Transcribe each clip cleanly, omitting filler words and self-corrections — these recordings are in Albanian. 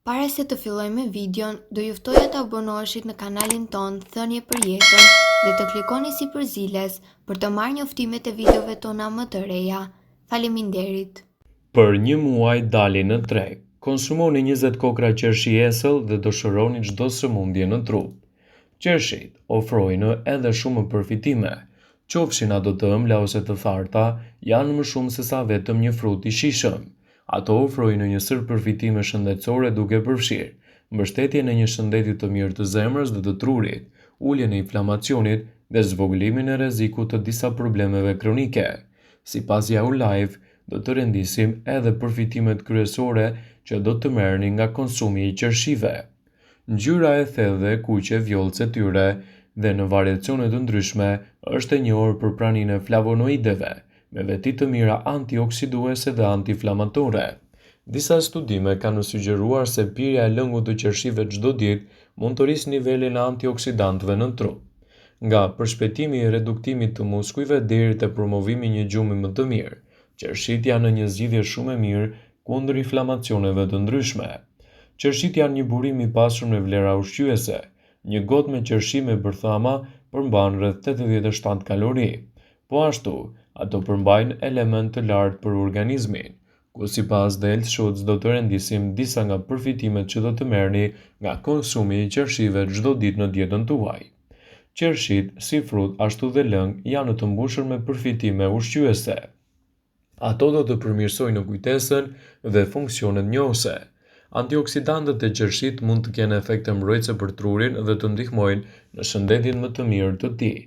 Para se të fillojmë me videon, do ju ftoja të abonoheshit në kanalin ton Thënie për Jetën dhe të klikoni si përziles për të marrë njoftimet e videove tona më të reja. Faleminderit. Për një muaj dali në treg, konsumoni 20 kokra qershi esëll dhe do shëroni çdo sëmundje në trup. Qershit ofrojnë edhe shumë përfitime. Qofshin ato të ëmbla ose të tharta, janë më shumë se sa vetëm një frut i shijshëm. Ato ofrojnë një sër përfitime shëndetësore duke përfshirë mbështetjen e një shëndeti të mirë të zemrës dhe të trurit, uljen e inflamacionit dhe zvogëlimin e rrezikut të disa problemeve kronike. Sipas Yahoo Life, do të rendisim edhe përfitimet kryesore që do të merrni nga konsumi i qershive. Ngjyra e thellë dhe e kuqe vjollce e tyre dhe në variacione të ndryshme është e njohur për praninë e flavonoideve, me veti të mira antioksiduese dhe antiinflamatore. Disa studime kanë sugjeruar se pirja e lëngut të qershive çdo ditë mund të rrisë nivelin e antioksidantëve në trup, nga përshpejtimi i reduktimit të muskujve deri te promovimi i një gjumi më të mirë. Qershit janë një zgjidhje shumë e mirë kundër inflamacioneve të ndryshme. Qershit janë një burim i pasur me vlera ushqyese. Një gotë me qershi me bërthama përmban rreth 87 kalori. Po ashtu, ato përmbajnë element të lartë për organizmin, ku sipas The Health Shots do të rendisim disa nga përfitimet që do të merrni nga konsumi i qershive çdo ditë në dietën tuaj. Qershit, si frut ashtu dhe lëng, janë të mbushur me përfitime ushqyese. Ato do të përmirësojnë kujtesën dhe funksionet njohëse. Antioksidantët e qershit mund të kenë efekte mbrojtëse për trurin dhe të ndihmojnë në shëndetin më të mirë të tij.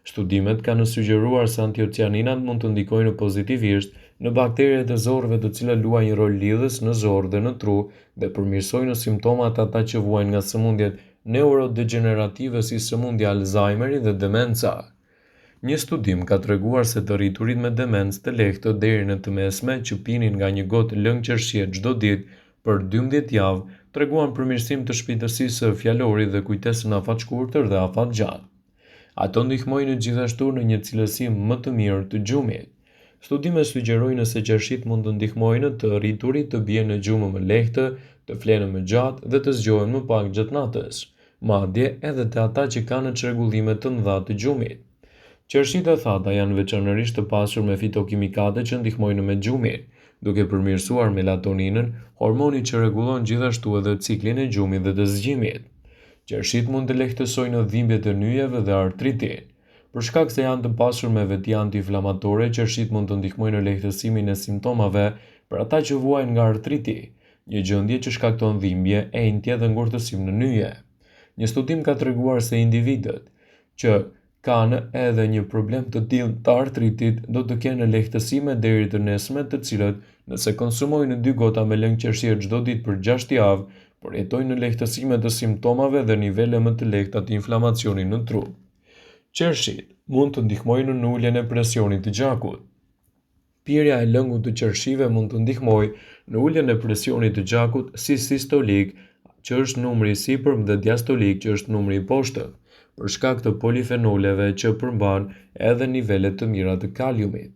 Studimet kanë sugjeruar se antocianinat mund të ndikojnë pozitivisht në bakteriet e zorrëve të cilat luajnë një rol lidhës në zorë dhe në tru dhe përmirësojnë simptomat ata që vuajnë nga sëmundjet neurodegenerative si sëmundja Alzheimeri dhe demenca. Një studim ka treguar se të rriturit me demencë të lehtë deri në të mesme që pinin nga një gotë lëng qershie çdo ditë për 12 javë treguan përmirësim të shpejtësisë së fjalorit dhe kujtesën afatshkurtër dhe afatgjatë. Ato ndihmojnë gjithashtu në një cilësi më të mirë të gjumit. Studimet sugjerojnë se qershit mund të ndihmojnë të rriturit të bien në gjumë më lehtë, të flenë më gjatë dhe të zgjohen më pak gjatë natës, madje edhe te ata që kanë çrregullime të mëdha të gjumit. Qershit e thata janë veçanërisht të pasur me fitokimikate që ndihmojnë me gjumin, duke përmirësuar melatoninën, hormonin që rregullon gjithashtu edhe ciklin e gjumit dhe të zgjimit. Qershit mund të lehtësojnë dhimbjet e nyjeve dhe artritin. Për shkak se janë të pasur me veti antiinflamatore, qershit mund të ndihmojnë në lehtësimin e simptomave për ata që vuajnë nga artriti, një gjendje që shkakton dhimbje, enjtje dhe ngurtësim në nyje. Një studim ka treguar se individët që kanë edhe një problem të tillë të artritit do të kenë lehtësime deri të nesme të cilët, nëse konsumojnë 2 gota me lëng qershie çdo ditë për 6 javë, përjetojnë në lehtësime të simptomave dhe nivele më të lehta të inflamacionit në trup. Qershit mund të ndihmojnë në uljen e presionit të gjakut. Pirja e lëngut të qershive mund të ndihmojë në uljen e presionit të gjakut si sistolik, që është numri i sipërm dhe diastolik, që është numri i poshtëm, për shkak të polifenoleve që përmban edhe nivele të mira të kaliumit.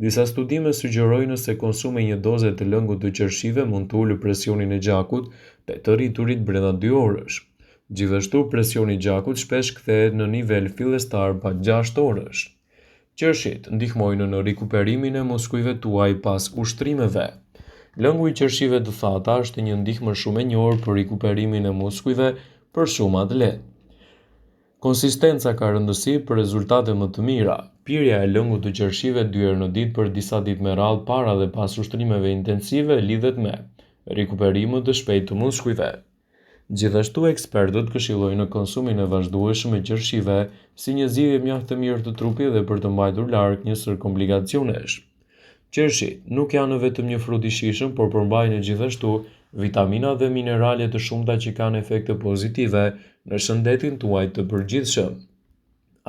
Disa studime sugjerojnë se konsumi një doze të lëngut të qershive mund të ulë presionin e gjakut te të rriturit brenda 2 orësh. Gjithashtu presioni i gjakut shpesh kthehet në nivel fillestar pas 6 orësh. Qershit ndihmojnë në rikuperimin e muskujve tuaj pas ushtrimeve. Lëngu i qershive të thata është një ndihmë shumë e njohur për rikuperimin e muskujve për shumë atlet. Konsistenca ka rëndësi për rezultate më të mira. Pirja e lëngut të qershive 2 herë në ditë për disa ditë me radhë para dhe pas ushtrimeve intensive lidhet me rikuperimin të shpejtë të muskujve. Gjithashtu ekspertët këshillojnë konsumin e vazhdueshëm e qershive si një zgjidhje mjaft e mirë të trupit dhe për të mbajtur larg një sër komplikacionesh. Qershit nuk janë vetëm një frut i shijshëm, por përmbajnë gjithashtu vitamina dhe minerale të shumta që kanë efekte pozitive në shëndetin tuaj të përgjithshëm.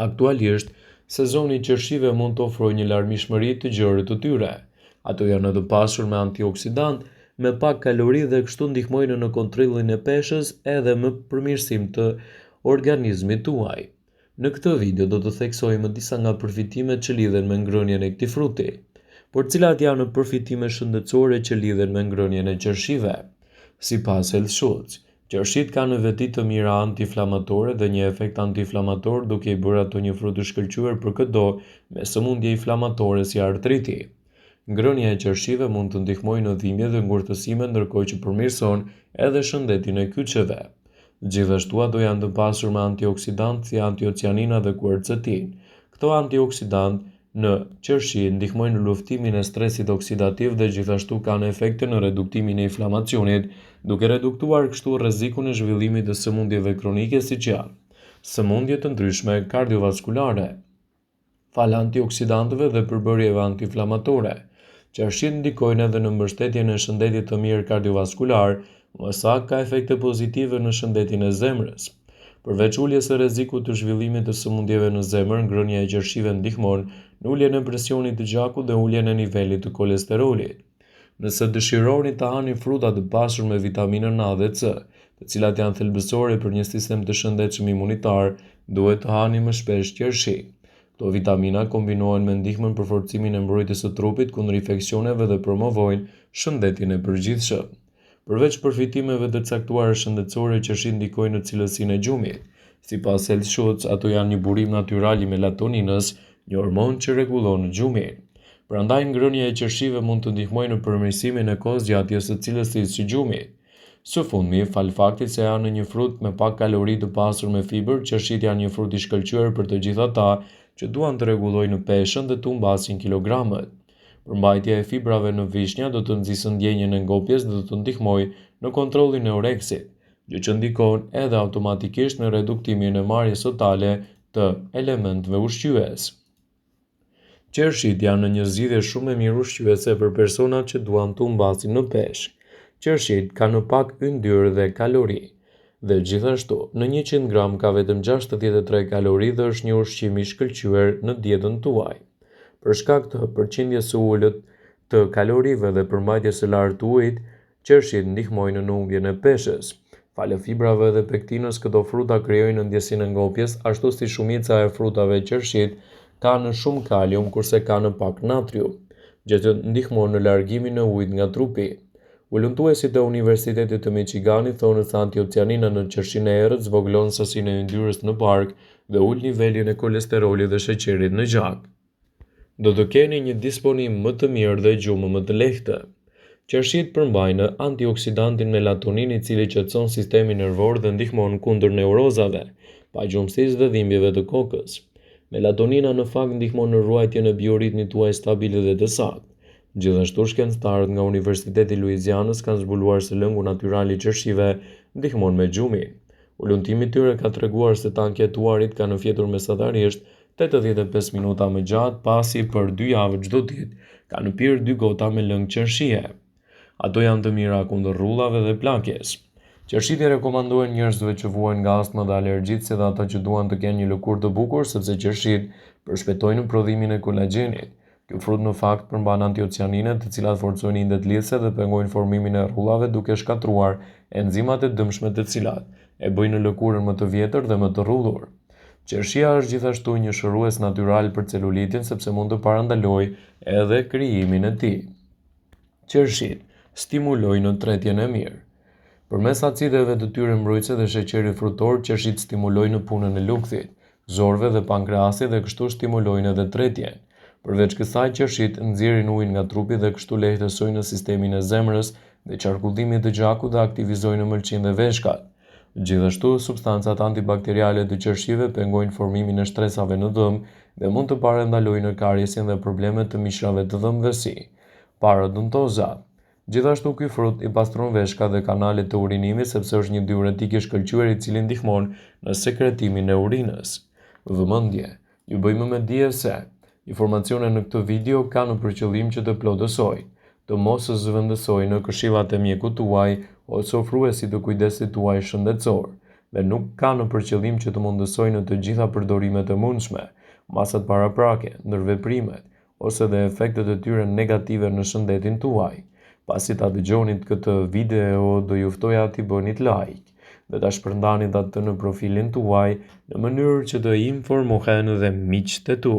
Aktualisht, sezoni i qershive mund të ofrojë një larmishmëri të gjerë të tyre. Ato janë të pasur me antioksidant, me pak kalori dhe kështu ndihmojnë në kontrollin e peshës edhe më përmirësim të organizmit tuaj. Në këtë video do të theksojmë disa nga përfitimet që lidhen me ngrënien e këtij fruti. Por cilat janë përfitimet shëndetësore që lidhen me ngrënien e qershive? Sipas Health Schultz, qershit kanë në veti të mira anti-inflamatore dhe një efekt anti-inflamator duke i bërë ato një frut të shkëlqyer për çdo me sëmundje inflamatore si artriti. Ngrënia e qershive mund të ndihmojë në dhimbje dhe ngurtësime ndërkohë që përmirëson edhe shëndetin e kyçeve. Gjithashtu ato janë të pasur me antioksidantë si antiocianina dhe quercetin. Këto antioksidantë në qershi ndihmojnë në luftimin e stresit oksidativ dhe gjithashtu kanë efekte në reduktimin e inflamacionit, duke reduktuar kështu rrezikun e zhvillimit të sëmundjeve kronike siç janë sëmundje të ndryshme kardiovaskulare. Fal antioksidantëve dhe përbërjeve antiinflamatore, qershit ndikojnë edhe në mbështetjen e shëndetit të mirë kardiovaskular, më saktë ka efekte pozitive në shëndetin e zemrës. Përveç uljes së rrezikut të zhvillimit të sëmundjeve në zemër, ngrënia e qershive ndihmon në uljen e presionit të gjakut dhe uljen e nivelit të kolesterolit. Nëse dëshironi të hani fruta të pasur me vitaminën A dhe C, të cilat janë thelbësore për një sistem të shëndetshëm imunitar, duhet të hani më shpesh qershi. Këto vitamina kombinohen me ndihmën për forcimin e mbrojtjes së trupit kundër infeksioneve dhe promovojnë shëndetin e përgjithshëm. Përveç përfitimeve të caktuara shëndetësore, qershit ndikojnë në cilësinë e gjumit. Sipas Health Schultz, ato janë një burim natyral i melatoninës, një hormon që rregullon gjumin. Prandaj ngrënia e qershive mund të ndihmojë në përmirësimin e kohëzgjatjes së cilësisë së gjumit. Së fundmi, fal faktit se janë një frut me pak kalori të pasur me fibër, qershit janë një frut i shkëlqyer për të gjithë ata që duan të rregullojnë peshën dhe të humbasin kilogramët. Përmbajtja e fibrave në vishnja do të nxjisë ndjenjën e ngopjes dhe do të ndihmojë në kontrollin e oreksit, gjë që ndikon edhe automatikisht në reduktimin e marrjes totale të elementëve ushqyes. Qershit janë një zgjidhje shumë e mirë ushqyese për personat që duan të humbasin në peshë. Qershit kanë pak yndyrë dhe kalori, dhe gjithashtu në 100 gram ka vetëm 63 kalori dhe është një ushqim i shkëlqyer në dietën tuaj. Për shkak të përqindjes së ulët të kalorive dhe përmbajtjes së lartë të ujit, qershit ndihmojnë në humbjen e peshës. Falë fibrave dhe pektinës, këto fruta krijojnë ndjesinë e ngopjes, ashtu si shumica e frutave qershit kanë shumë kalium kurse kanë pak natrium, gjë që ndihmon në largimin e ujit nga trupi. Ulëntuesit e Universitetit të Michiganit thonë se antiocianina në qershin e errët zvoglon sasinë e yndyrës në bark dhe ul nivelin e kolesterolit dhe sheqerit në gjak. Do të keni një disponim më të mirë dhe gjumë më të lehtë. Qershit përmbajnë antioksidantin melatonin i cili qetëson sistemin nervor dhe ndihmon kundër neurozave, pagjumësisë dhe dhimbjeve të kokës. Melatonina në fakt ndihmon në ruajtjen e bioritmit tuaj stabil dhe të saktë. Gjithashtu shkencëtarët nga Universiteti i Luizianës kanë zbuluar se lëngu natyral i qershive ndihmon me gjumin. Ulëntimi i tyre ka treguar se të anketuarit kanë fjetur mesatarisht 85 minuta më gjatë pasi për 2 javë çdo ditë kanë pirë 2 gota me lëng qershie. Ato janë të mira kundër rrullave dhe plakjes. Qershit i rekomandohen njerëzve që vuajnë nga astma dhe alergjitë si dhe ata që duan të kenë një lëkurë të bukur sepse qershit përshpejtojnë prodhimin e kolagjenit. Ky frut në fakt përmban antiocianinet, të cilat forcojnë indet lidhëse dhe pengojnë formimin e rrullave duke shkatruar enzimat e dëmshme të cilat e bëjnë lëkurën më të vjetër dhe më të rrullur. Qershia është gjithashtu një shërues natyral për celulitin sepse mund të parandalojë edhe krijimin e tij. Qershit stimulojnë tretjen e mirë. Përmes acideve të tyre mbrojtëse dhe sheqerit frutor, qershit stimulojnë punën e lukthit, zorëve dhe pankreasit dhe kështu stimulojnë edhe tretjen. Përveç kësaj, qershit nxjerrin ujin nga trupi dhe kështu lehtësojnë sistemin e zemrës dhe qarkullimin të gjakut dhe aktivizojnë ëmbëlsinë dhe veshkat. Gjithashtu, substancat antibakteriale të qershive pengojnë formimin e shtresave në dhëmbë dhe mund të parandalojnë kariesin dhe problemet të mishrave të dhëmbëve si parodontoza. Gjithashtu, ky frut i pastron veshkat dhe kanalet të urinimit sepse është një diuretik i shkëlqyer i cili ndihmon në sekretimin e urinës. Vëmendje, ju bëjmë me dije se informacionet në këtë video kanë për qëllim që të plotësojnë, të mos zëvendësojnë në këshillat e mjekut tuaj ose ofruesit të kujdesit tuaj shëndetësor, dhe nuk kanë për qëllim që të mundësojnë në të gjitha përdorimet e mundshme, masat paraprake, ndërveprimet, ose dhe efektet e tyre negative në shëndetin tuaj. Pasi ta dëgjonit këtë video, do ju ftoja t'i bënit like dhe ta shpërndanit atë në profilin tuaj në mënyrë që të informohen dhe miqtë e tu.